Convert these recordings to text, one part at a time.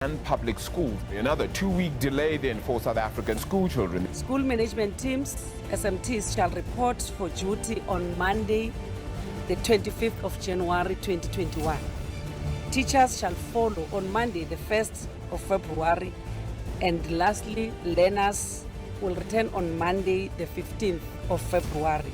and public schools. Another 2-week delay then for South African school children. School management teams, SMTs, shall report for duty on Monday, the 25th of January 2021. Teachers shall follow on Monday, the 1st of February. And lastly, learners will return on Monday, the 15th of February.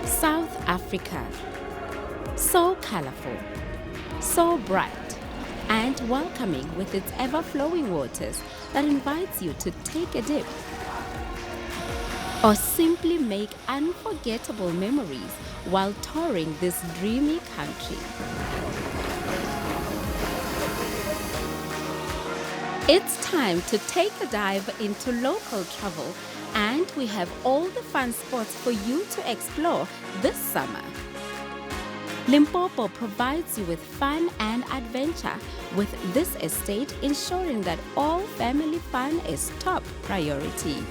South Africa, so colorful, so bright, and welcoming with its ever-flowing waters that invites you to take a dip or simply make unforgettable memories while touring this dreamy country. It's time to take a dive into local travel, and we have all the fun spots for you to explore this summer. Limpopo provides you with fun and adventure, with this estate ensuring that all family fun is top priority.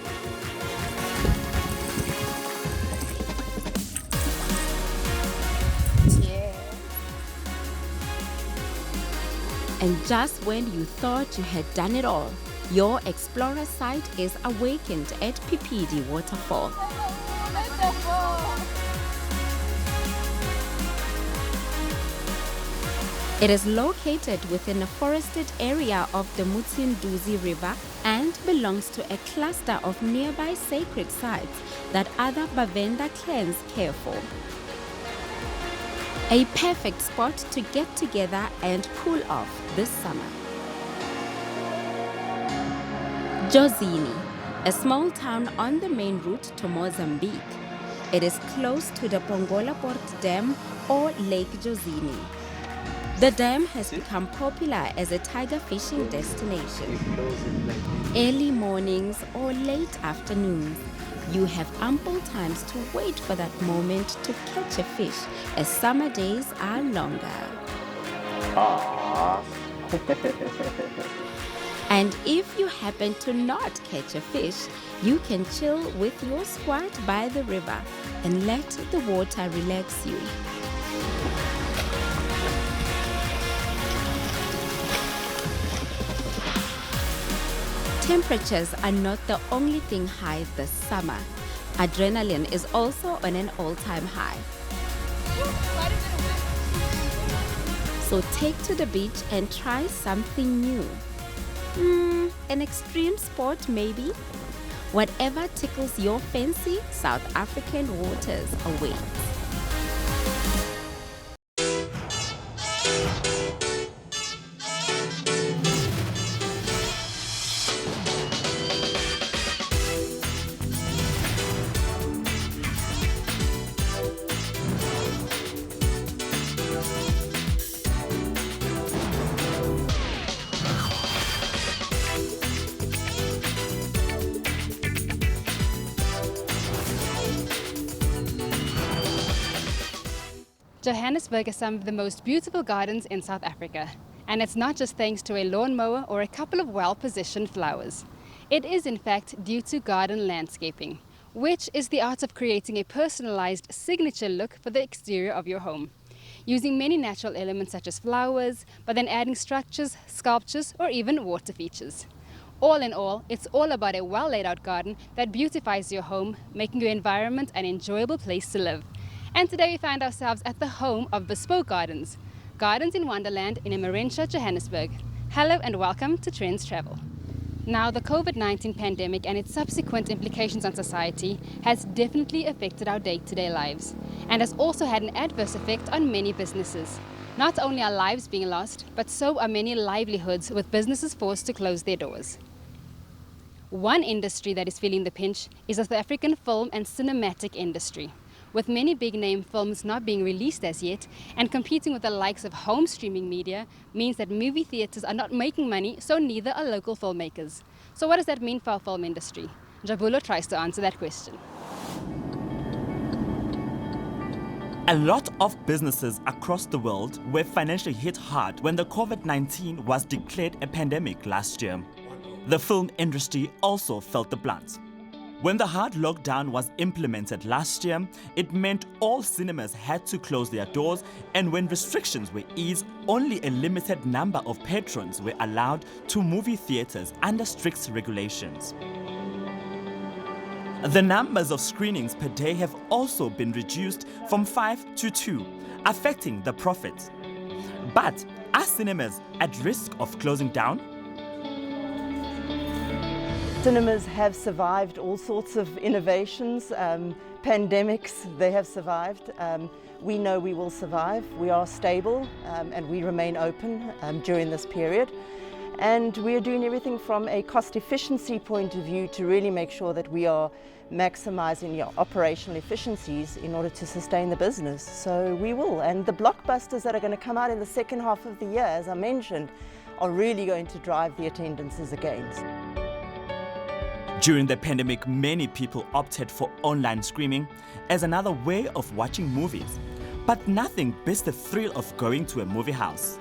And just when you thought you had done it all, your explorer sight is awakened at Pipidi Waterfall. It is located within a forested area of the Mutsinduzi River and belongs to a cluster of nearby sacred sites that other Bavenda clans care for. A perfect spot to get together and cool off this summer. Jozini, a small town on the main route to Mozambique. It is close to the Pongola Port Dam or Lake Jozini. The dam has become popular as a tiger fishing destination. Early mornings or late afternoons, you have ample times to wait for that moment to catch a fish, as summer days are longer. And if you happen to not catch a fish, you can chill with your squat by the river and let the water relax you. Temperatures are not the only thing high this summer. Adrenaline is also on an all-time high. So take to the beach and try something new. An extreme sport maybe? Whatever tickles your fancy, South African waters await. Johannesburg has some of the most beautiful gardens in South Africa. And it's not just thanks to a lawnmower or a couple of well-positioned flowers. It is in fact due to garden landscaping, which is the art of creating a personalized signature look for the exterior of your home, using many natural elements such as flowers, but then adding structures, sculptures, or even water features. All in all, it's all about a well laid out garden that beautifies your home, making your environment an enjoyable place to live. And today we find ourselves at the home of Bespoke Gardens, Gardens in Wonderland in Emmarentia, Johannesburg. Hello and welcome to Trendz Travel. Now, the COVID-19 pandemic and its subsequent implications on society has definitely affected our day-to-day lives and has also had an adverse effect on many businesses. Not only are lives being lost, but so are many livelihoods, with businesses forced to close their doors. One industry that is feeling the pinch is the South African film and cinematic industry, with many big-name films not being released as yet, and competing with the likes of home streaming media means that movie theaters are not making money, so neither are local filmmakers. So what does that mean for our film industry? Jabulo tries to answer that question. A lot of businesses across the world were financially hit hard when the COVID-19 was declared a pandemic last year. The film industry also felt the brunt. When the hard lockdown was implemented last year, it meant all cinemas had to close their doors, and when restrictions were eased, only a limited number of patrons were allowed to movie theaters under strict regulations. The numbers of screenings per day have also been reduced from 5 to 2, affecting the profits. But are cinemas at risk of closing down? Cinemas have survived all sorts of innovations, pandemics, they have survived. We know we will survive. We are stable and we remain open during this period. And we are doing everything from a cost efficiency point of view to really make sure that we are maximizing your operational efficiencies in order to sustain the business. So we will. And the blockbusters that are going to come out in the second half of the year, as I mentioned, are really going to drive the attendances again. During the pandemic, many people opted for online streaming as another way of watching movies. But nothing beats the thrill of going to a movie house.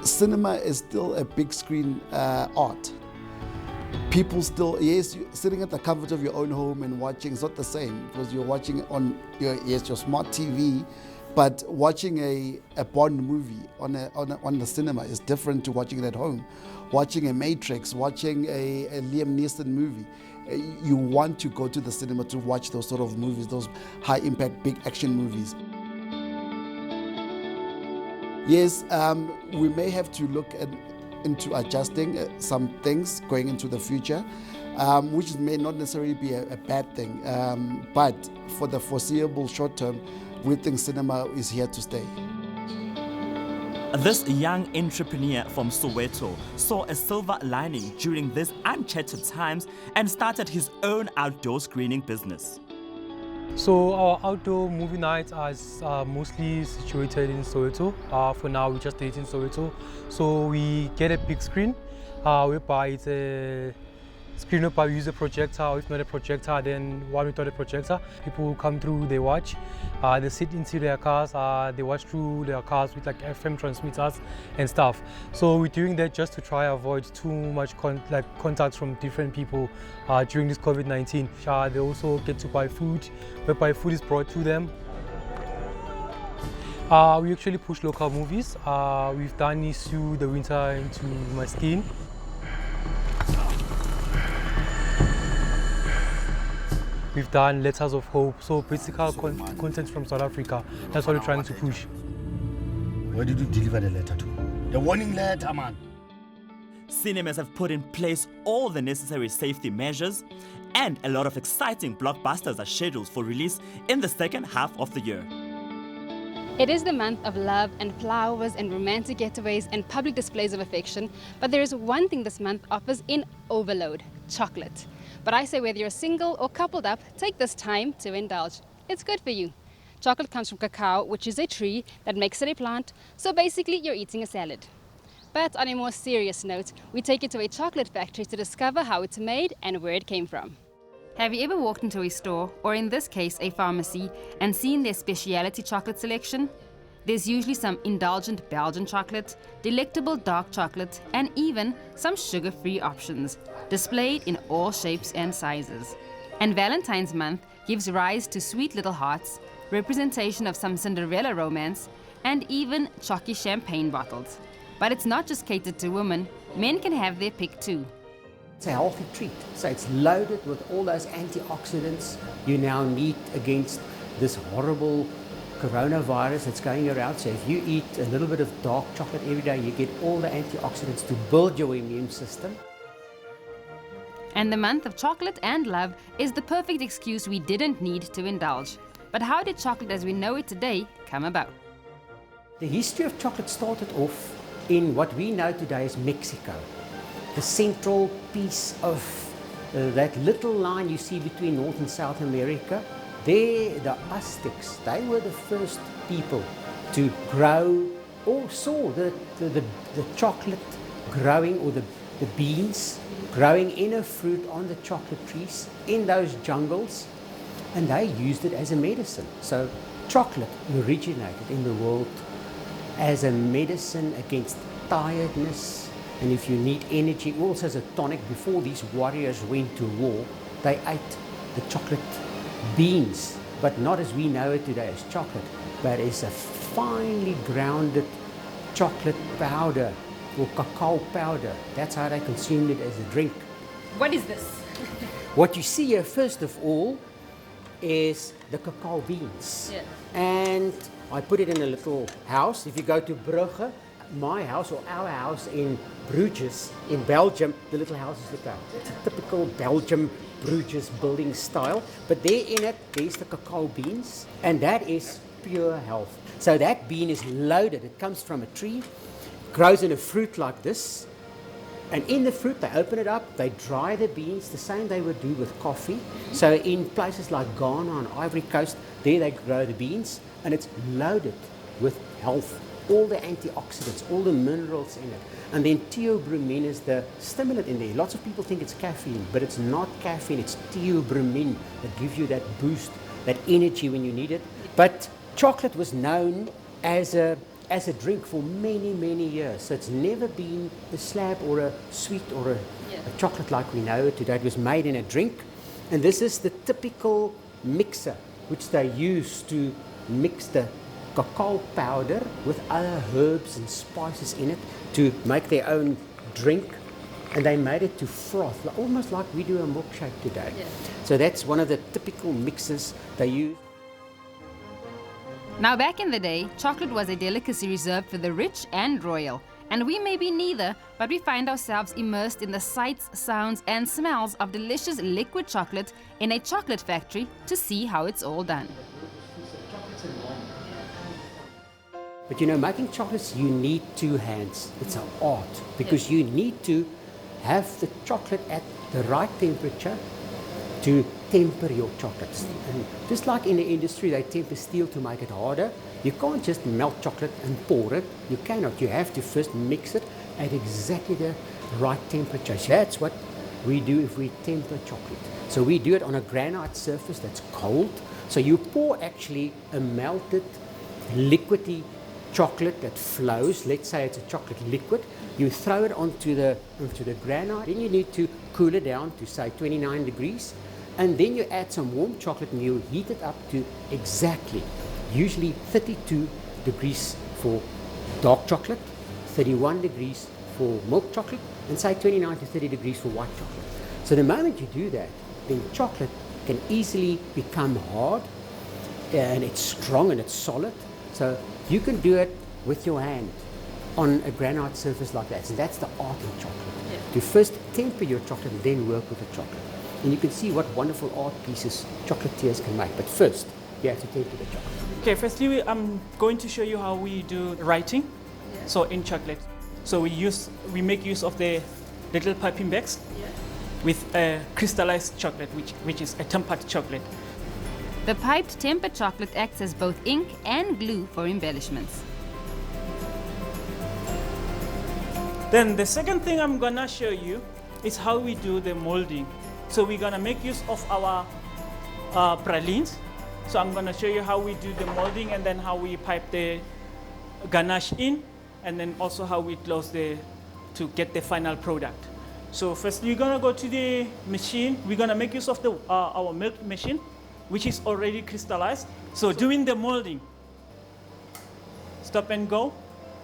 Cinema is still a big screen art. People still, yes, sitting at the comfort of your own home and watching is not the same because you're watching on your smart TV, but watching a Bond movie on the cinema is different to watching it at home. Watching a Matrix, watching a Liam Neeson movie, you want to go to the cinema to watch those sort of movies, those high-impact, big action movies. Yes, we may have to look into adjusting some things going into the future, which may not necessarily be a bad thing, but for the foreseeable short term, we think cinema is here to stay. This young entrepreneur from Soweto saw a silver lining during these uncharted times and started his own outdoor screening business. So our outdoor movie nights are mostly situated in Soweto. For now, we just did it in Soweto. So we get a big screen, whereby it's a screen whereby we use a projector, or if not a projector, then one without a projector. People come through, they watch, they sit into their cars, they watch through their cars with like FM transmitters and stuff. So we're doing that just to try to avoid too much contacts from different people during this COVID-19. They also get to buy food, whereby food is brought to them. We actually push local movies. We've done Issue the Winter into My Skin. We've done Letters of Hope, so basically content from South Africa. That's what we're trying to push. Where did you deliver the letter to? The warning letter, man. Cinemas have put in place all the necessary safety measures, and a lot of exciting blockbusters are scheduled for release in the second half of the year. It is the month of love and flowers and romantic getaways and public displays of affection, but there is one thing this month offers in overload: chocolate. But I say whether you're single or coupled up, take this time to indulge. It's good for you. Chocolate comes from cacao, which is a tree that makes it a plant, so basically you're eating a salad. But on a more serious note, we take you to a chocolate factory to discover how it's made and where it came from. Have you ever walked into a store, or in this case a pharmacy, and seen their specialty chocolate selection? There's usually some indulgent Belgian chocolate, delectable dark chocolate, and even some sugar-free options, displayed in all shapes and sizes. And Valentine's month gives rise to sweet little hearts, representation of some Cinderella romance, and even chalky champagne bottles. But it's not just catered to women, men can have their pick too. It's a healthy treat, so it's loaded with all those antioxidants you now need against this horrible coronavirus that's going around. So if you eat a little bit of dark chocolate every day, you get all the antioxidants to build your immune system. And the month of chocolate and love is the perfect excuse we didn't need to indulge. But how did chocolate as we know it today come about? The history of chocolate started off in what we know today as Mexico. The central piece of that little line you see between North and South America, there the Aztecs, they were the first people to grow or saw the chocolate growing, or the beans growing in a fruit on the chocolate trees in those jungles, and they used it as a medicine. So Chocolate originated in the world as a medicine against tiredness, and if you need energy, also as a tonic. Before these warriors went to war, they ate the chocolate beans, but not as we know it today as chocolate, but as a finely grounded chocolate powder or cacao powder. That's how they consumed it as a drink. What is this? What you see here, first of all, is the cacao beans. Yeah. And I put it in a little house. If you go to Brugge, my house or our house in Bruges, in Belgium, the little house is like that. It's a typical Belgium Bruges building style. But there in it, there's the cacao beans, and that is pure health. So that bean is loaded. It comes from a tree, grows in a fruit like this. And in the fruit, they open it up, they dry the beans, the same they would do with coffee. So in places like Ghana and Ivory Coast, there they grow the beans, and it's loaded with health, all the antioxidants, all the minerals in it. And then theobromine is the stimulant in there. Lots of people think it's caffeine, but it's not caffeine, it's theobromine that gives you that boost, that energy when you need it. But chocolate was known as a drink for many, many years. So it's never been a slab or a sweet or a chocolate like we know it today. It was made in a drink. And this is the typical mixer which they use to mix the cacao powder with other herbs and spices in it to make their own drink. And they made it to froth, almost like we do a milkshake today. Yeah. So that's one of the typical mixes they use. Now, back in the day, chocolate was a delicacy reserved for the rich and royal. And we may be neither, but we find ourselves immersed in the sights, sounds, and smells of delicious liquid chocolate in a chocolate factory to see how it's all done. But you know, making chocolates, you need two hands. It's an art, because you need to have the chocolate at the right temperature to temper your chocolates. And just like in the industry, they temper steel to make it harder. You can't just melt chocolate and pour it. You cannot. You have to first mix it at exactly the right temperature. So that's what we do if we temper chocolate. So we do it on a granite surface that's cold. So you pour actually a melted, liquidy chocolate that flows. Let's say it's a chocolate liquid. You throw it onto the granite. Then you need to cool it down to, say, 29 degrees. And then you add some warm chocolate and you heat it up to exactly, usually 32 degrees for dark chocolate, 31 degrees for milk chocolate, and say 29 to 30 degrees for white chocolate. So the moment you do that, then chocolate can easily become hard, and it's strong and it's solid. So you can do it with your hand on a granite surface like that. And that's the art in chocolate. Yeah. To first temper your chocolate and then work with the chocolate. And you can see what wonderful art pieces chocolatiers can make. But first, you have to temper the chocolate. Okay, firstly, I'm going to show you how we do writing. Yeah. So in chocolate. So we make use of the little piping bags with crystallized chocolate, which is a tempered chocolate. The piped tempered chocolate acts as both ink and glue for embellishments. Then the second thing I'm gonna show you is how we do the molding. So we're gonna make use of our pralines. So I'm gonna show you how we do the molding and then how we pipe the ganache in, and then also how we close to get the final product. So first we're gonna go to the machine. We're gonna make use of our milk machine, which is already crystallized. So doing the molding, stop and go,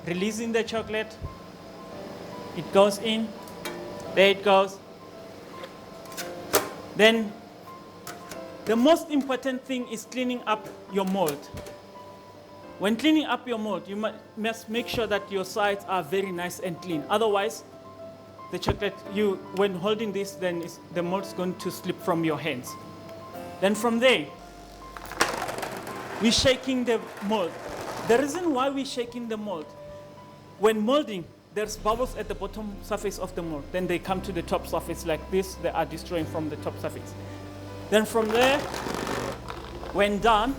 releasing the chocolate. It goes in, there it goes. Then the most important thing is cleaning up your mold. When cleaning up your mold, you must make sure that your sides are very nice and clean. Otherwise, the chocolate, when holding this, then the mold is going to slip from your hands. Then from there, we're shaking the mold. The reason why we're shaking the mold, when molding, there's bubbles at the bottom surface of the mold. Then they come to the top surface like this. They are destroying from the top surface. Then from there, when done,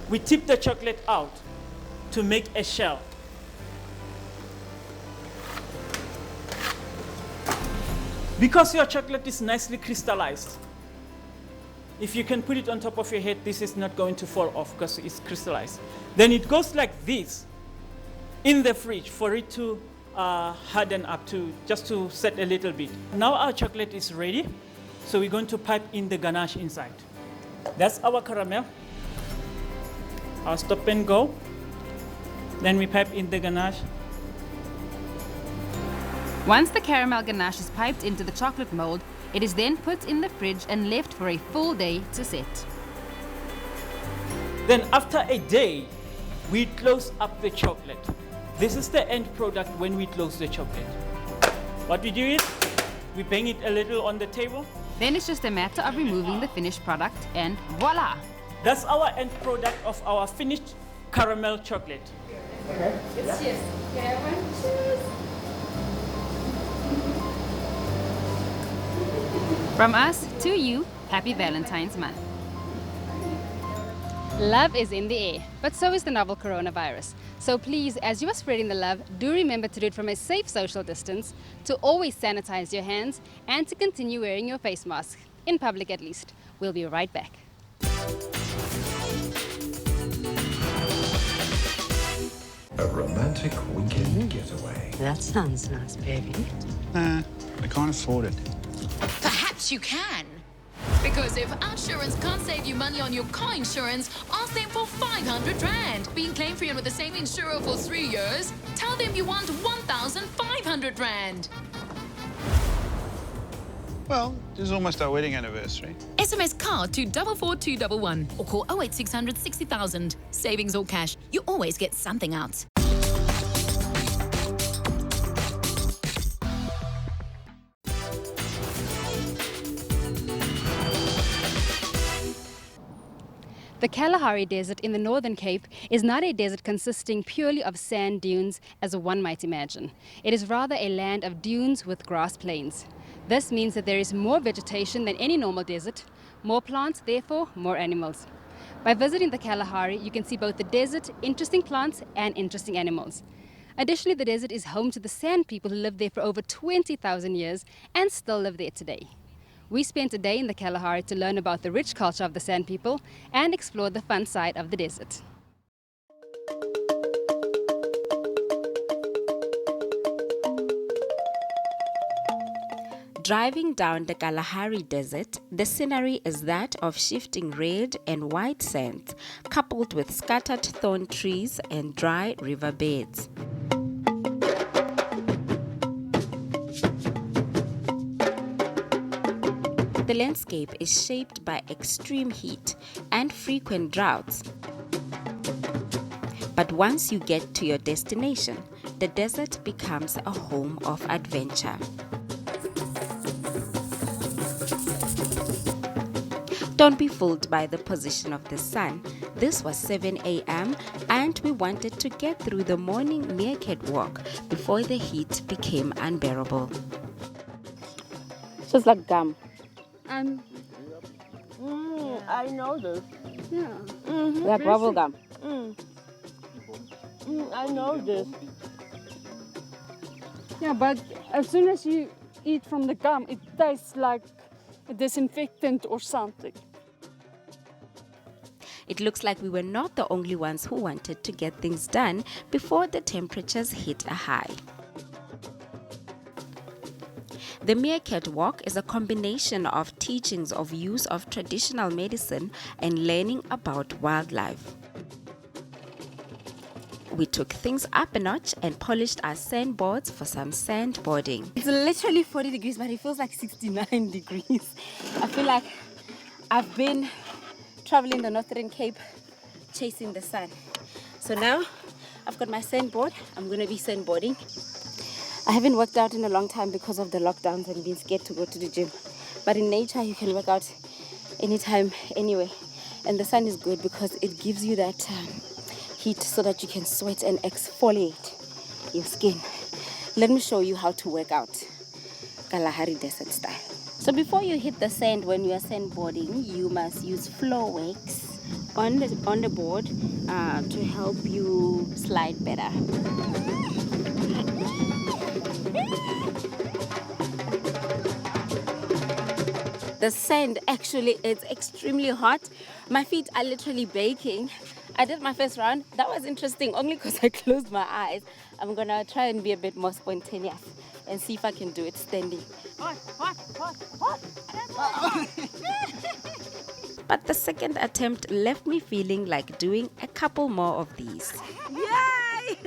we tip the chocolate out to make a shell. Because your chocolate is nicely crystallized, if you can put it on top of your head, this is not going to fall off because it's crystallized. Then it goes like this in the fridge for it to harden up just to set a little bit. Now our chocolate is ready, so we're going to pipe in the ganache inside. That's our caramel. Our stop and go. Then we pipe in the ganache. Once the caramel ganache is piped into the chocolate mold, it is then put in the fridge and left for a full day to set. Then after a day, we close up the chocolate. This is the end product when we close the chocolate. What we do is, we bang it a little on the table. Then it's just a matter of removing the finished product and voila! That's our end product of our finished caramel chocolate. Okay. Cheers. Cheers. From us to you, happy Valentine's month. Love is in the air, but so is the novel coronavirus. So please, as you are spreading the love, do remember to do it from a safe social distance, to always sanitize your hands, and to continue wearing your face mask, in public at least. We'll be right back. A romantic weekend getaway. That sounds nice, baby. Nah, I can't afford it. Perhaps you can. Because if Assurance can't save you money on your car insurance, ask them for 500 Rand. Being claim free and with the same insurer for 3 years, tell them you want 1,500 Rand. Well, this is almost our wedding anniversary. SMS car to 44211 or call 08600 60,000. Savings or cash, you always get something out. The Kalahari Desert in the Northern Cape is not a desert consisting purely of sand dunes as one might imagine. It is rather a land of dunes with grass plains. This means that there is more vegetation than any normal desert, more plants, therefore more animals. By visiting the Kalahari, you can see both the desert, interesting plants and interesting animals. Additionally, the desert is home to the sand people who lived there for over 20,000 years and still live there today. We spent a day in the Kalahari to learn about the rich culture of the Sand people and explore the fun side of the desert. Driving down the Kalahari Desert, the scenery is that of shifting red and white sands, coupled with scattered thorn trees and dry riverbeds. The landscape is shaped by extreme heat and frequent droughts. But once you get to your destination, the desert becomes a home of adventure. Don't be fooled by the position of the sun. This was 7 a.m. and we wanted to get through the morning Meerkat Walk before the heat became unbearable. Just like gum. I know this. Yeah. Mm-hmm. Like bubble gum. I know this. Yeah, but as soon as you eat from the gum, it tastes like a disinfectant or something. It looks like we were not the only ones who wanted to get things done before the temperatures hit a high. The Meerkat Walk is a combination of teachings of use of traditional medicine and learning about wildlife. We took things up a notch and polished our sandboards for some sandboarding. It's literally 40 degrees, but it feels like 69 degrees. I feel like I've been traveling the Northern Cape chasing the sun. So now I've got my sandboard. I'm going to be sandboarding. I haven't worked out in a long time because of the lockdowns and being scared to go to the gym. But in nature, you can work out anytime, anyway. And the sun is good because it gives you that heat so that you can sweat and exfoliate your skin. Let me show you how to work out Kalahari Desert style. So before you hit the sand when you are sandboarding, you must use floor wax on the board to help you slide better. The sand actually is extremely hot. My feet are literally baking. I did my first round. That was interesting only because I closed my eyes. I'm gonna try and be a bit more spontaneous and see if I can do it standing. But the second attempt left me feeling like doing a couple more of these. Yay!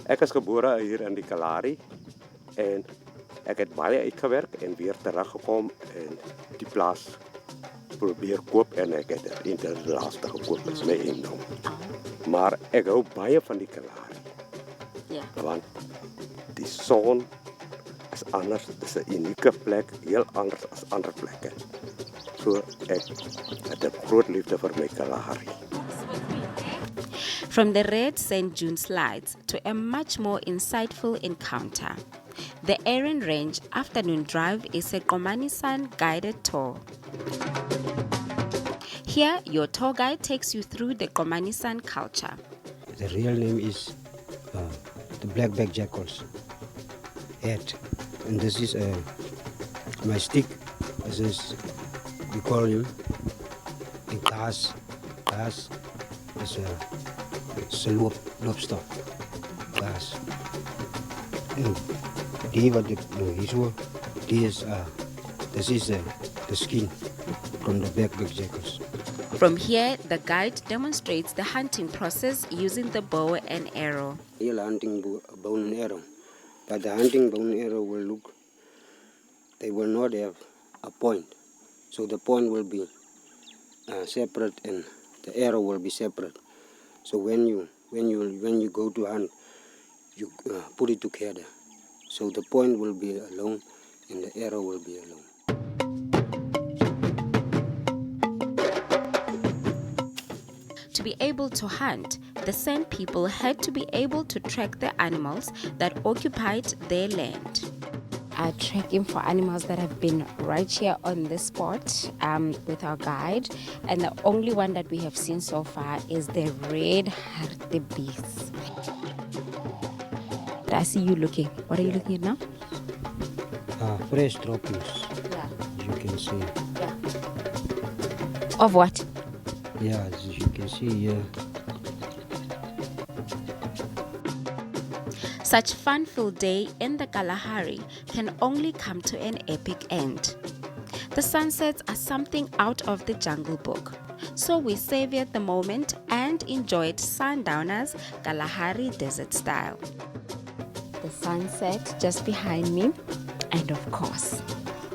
Ek is gebore hier in die Kalahari en ek het baie uitgewerk en weer teruggekom en die plaas probeer koop en ek het dit inderdaad gekoop met my eiendom. Maar ek hou baie van die Kalahari. Ja. Want die son is anders, dit is 'n unieke plek, heel anders as ander plekke. So ek het 'n groot liefde vir my Kalahari. From the red sand dune slides to a much more insightful encounter. The Erin Range afternoon drive is a Komani-san guided tour. Here, your tour guide takes you through the Komani-san culture. The real name is the black-backed jackals. Head. And this is my stick. This is, we call him a glass. Glass is a lobster. Glass. And this is the skin from the black-backed jackals. From here, the guide demonstrates the hunting process using the bow and arrow. Real hunting bow and arrow. But the hunting bow and arrow they will not have a point. So the point will be separate and the arrow will be separate. So when you go to hunt, you put it together. So the point will be alone and the arrow will be alone. To be able to hunt, the Sand people had to be able to track the animals that occupied their land. Tracking for animals that have been right here on this spot with our guide, and the only one that we have seen so far is the red hartebeest. I see you looking. What are you looking at now? Fresh droppings. Yeah. As you can see. Yeah. Of what? Yeah, as you can see here. Such fun-filled day in the Kalahari can only come to an epic end. The sunsets are something out of the Jungle Book, so we savored the moment and enjoyed Sundowners Kalahari desert style. The sunset just behind me, and of course,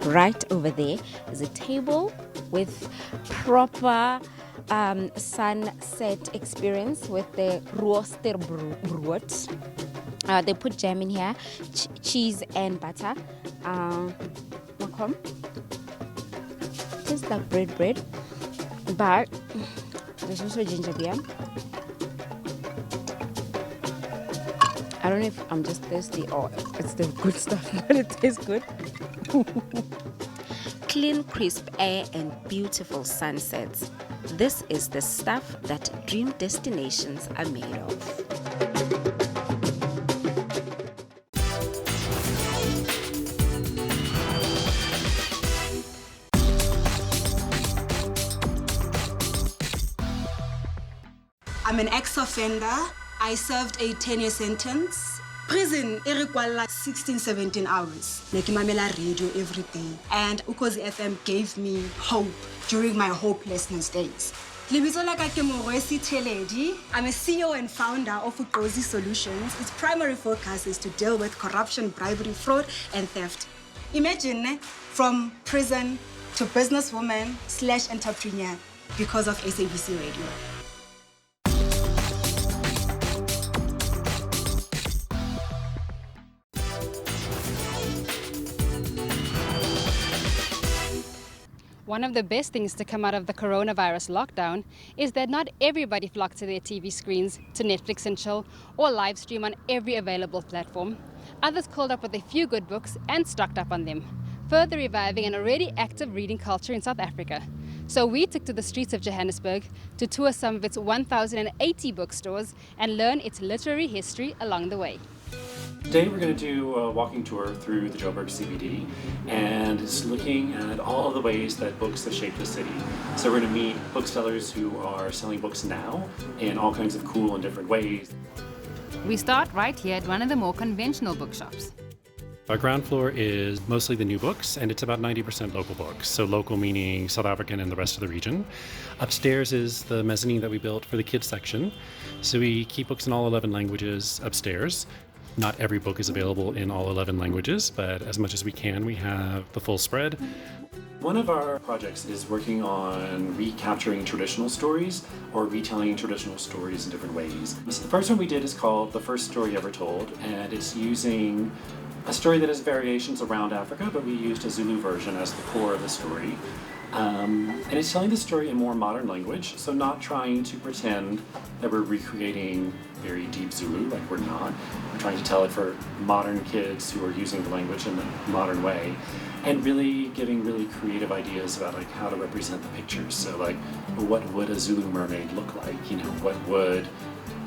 right over there is a table with proper sunset experience with the roosterbrood. They put jam in here, cheese and butter. Tastes like bread, but there's also ginger beer. I don't know if I'm just thirsty or it's the good stuff, but it tastes good. Clean, crisp air and beautiful sunsets. This is the stuff that dream destinations are made of. I'm an ex-offender. I served a 10-year sentence. Prison, I require 16, 17 hours. Nekimamela radio every day. And Ukozi FM gave me hope during my hopelessness days. I'm a CEO and founder of Ukozi Solutions. Its primary focus is to deal with corruption, bribery, fraud, and theft. Imagine from prison to businesswoman / entrepreneur because of SABC Radio. One of the best things to come out of the coronavirus lockdown is that not everybody flocked to their TV screens, to Netflix and chill, or live stream on every available platform. Others called up with a few good books and stocked up on them, further reviving an already active reading culture in South Africa. So we took to the streets of Johannesburg to tour some of its 1,080 bookstores and learn its literary history along the way. Today we're going to do a walking tour through the Joburg CBD, and it's looking at all of the ways that books have shaped the city. So we're going to meet booksellers who are selling books now in all kinds of cool and different ways. We start right here at one of the more conventional bookshops. Our ground floor is mostly the new books, and it's about 90% local books. So local meaning South African and the rest of the region. Upstairs is the mezzanine that we built for the kids section. So we keep books in all 11 languages upstairs. Not every book is available in all 11 languages, but as much as we can, we have the full spread. One of our projects is working on recapturing traditional stories or retelling traditional stories in different ways. So the first one we did is called The First Story Ever Told, and it's using a story that has variations around Africa, but we used a Zulu version as the core of the story. And it's telling the story in more modern language, so not trying to pretend that we're recreating very deep Zulu, like we're not. We're trying to tell it for modern kids who are using the language in a modern way, and really giving really creative ideas about like how to represent the pictures. So like, what would a Zulu mermaid look like? You know, what would,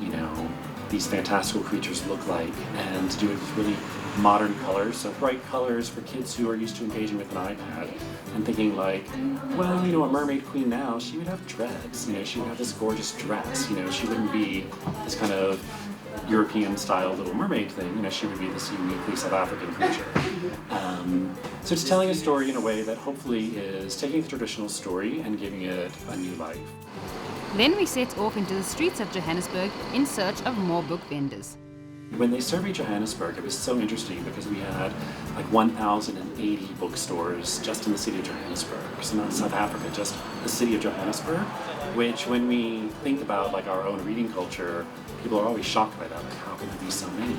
you know, these fantastical creatures look like, and to do it with really modern colors, so bright colors for kids who are used to engaging with an iPad, and thinking like, well, you know, a mermaid queen now, she would have dreads, you know, she would have this gorgeous dress, you know, she wouldn't be this kind of European style Little Mermaid thing, you know, she would be this uniquely South African creature. So it's telling a story in a way that hopefully is taking the traditional story and giving it a new life. Then we set off into the streets of Johannesburg in search of more book vendors. When they surveyed Johannesburg, it was so interesting because we had like 1,080 bookstores just in the city of Johannesburg. So not South Africa, just the city of Johannesburg, which when we think about like our own reading culture, people are always shocked by that, like how can there be so many?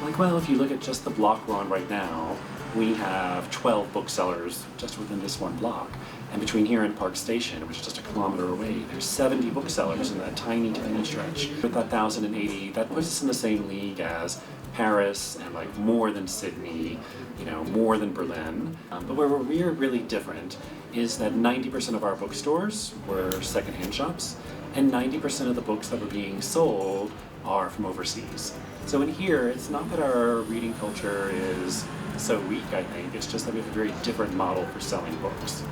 Like, well, if you look at just the block we're on right now, we have 12 booksellers just within this one block. And between here and Park Station, which is just a kilometer away, there's 70 booksellers in that tiny, tiny stretch. With that 1,080, that puts us in the same league as Paris and like more than Sydney, you know, more than Berlin. But where we're really different is that 90% of our bookstores were secondhand shops, and 90% of the books that were being sold are from overseas. So in here, it's not that our reading culture is so weak, I think, it's just that we have a very different model for selling books.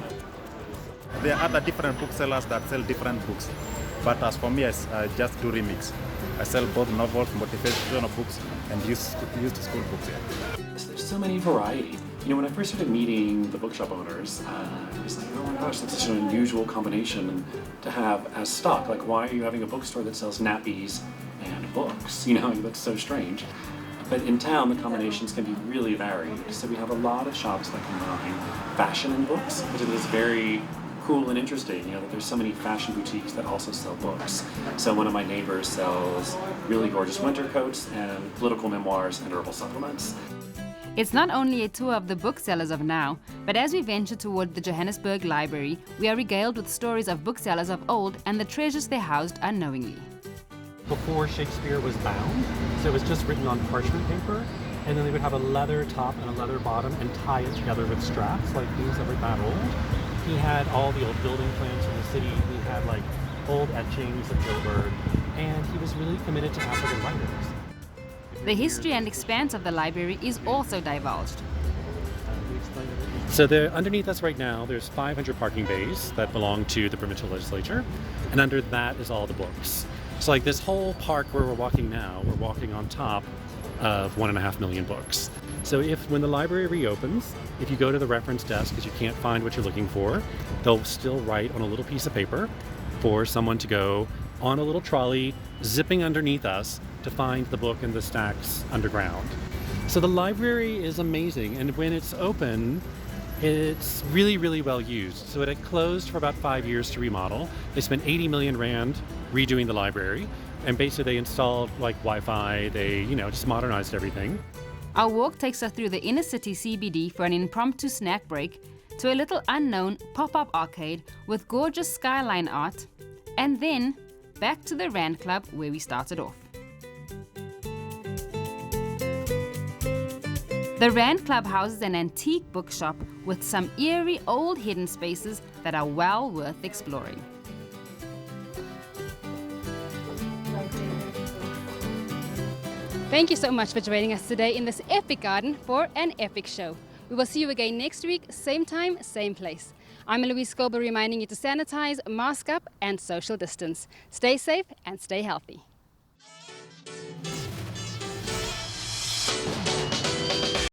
There are other different booksellers that sell different books, but as for me, I just do remix. I sell both novels, motivational books, and used school books. Yeah. So there's so many varieties. You know, when I first started meeting the bookshop owners, I was like, oh my gosh, that's such an unusual combination to have as stock. Like, why are you having a bookstore that sells nappies and books? You know, that's so strange. But in town, the combinations can be really varied. So we have a lot of shops that combine fashion and books, which is very cool and interesting, you know, that there's so many fashion boutiques that also sell books. So one of my neighbors sells really gorgeous winter coats and political memoirs and herbal supplements. It's not only a tour of the booksellers of now, but as we venture toward the Johannesburg Library, we are regaled with stories of booksellers of old and the treasures they housed unknowingly. Before Shakespeare was bound, so it was just written on parchment paper, and then they would have a leather top and a leather bottom and tie it together with straps like these that were that old. He had all the old building plans from the city. He had like old etchings of Joburg, and he was really committed to African writers. The history and expanse of the library is also divulged. So underneath us right now, there's 500 parking bays that belong to the provincial legislature, and under that is all the books. So like this whole park where we're walking now, we're walking on top of 1.5 million books. So when the library reopens, if you go to the reference desk because you can't find what you're looking for, they'll still write on a little piece of paper for someone to go on a little trolley, zipping underneath us to find the book in the stacks underground. So the library is amazing, and when it's open, it's really, really well used. So it had closed for about 5 years to remodel. They spent 80 million rand redoing the library, and basically they installed like Wi-Fi, they, you know, just modernized everything. Our walk takes us through the inner city CBD for an impromptu snack break to a little unknown pop-up arcade with gorgeous skyline art, and then back to the Rand Club where we started off. The Rand Club houses an antique bookshop with some eerie old hidden spaces that are well worth exploring. Thank you so much for joining us today in this epic garden for an epic show. We will see you again next week, same time, same place. I'm Louise Scobel reminding you to sanitize, mask up, and social distance. Stay safe and stay healthy.